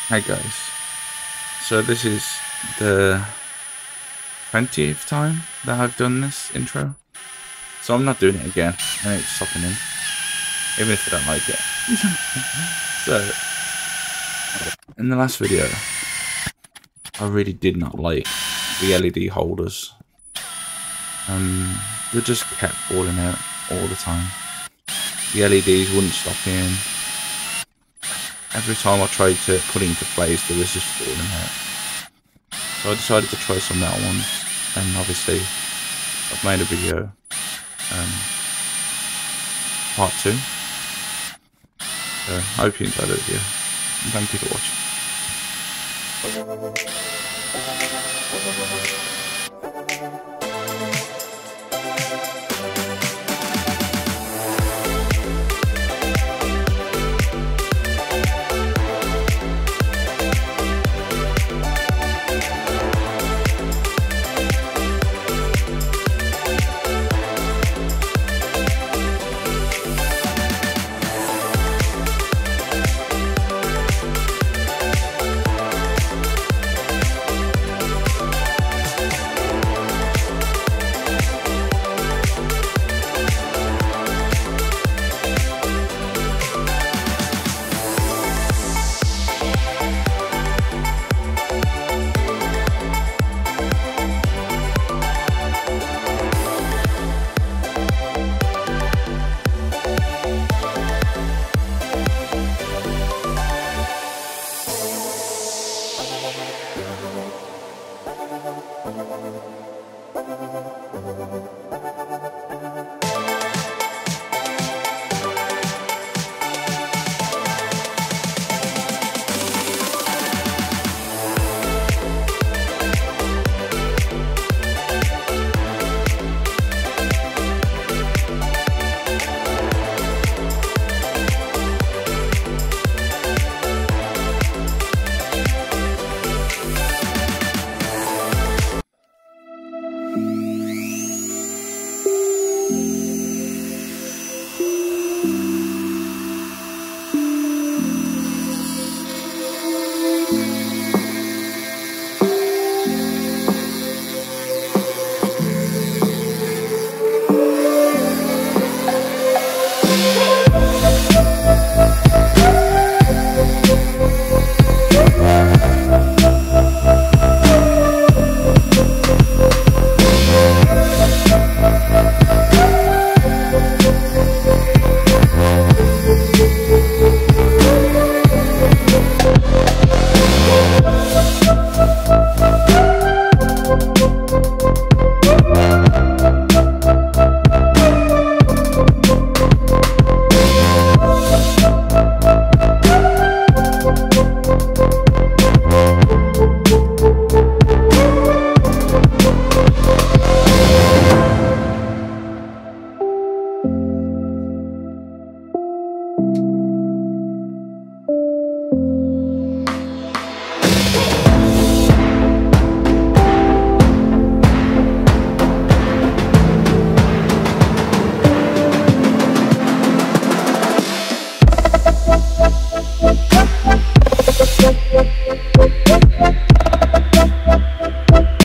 Hey guys, so this is the 20th time that I've done this intro, so I'm not doing it again. I ain't stopping in, even if I don't like it. So, in the last video, I really did not like the LED holders. They just kept falling out all the time. The LEDs wouldn't stop in. Every time I tried to put it into place, there was just falling out. So I decided to try some metal ones, and obviously I've made a video, part 2. So I hope you enjoyed the video, and thank you for watching.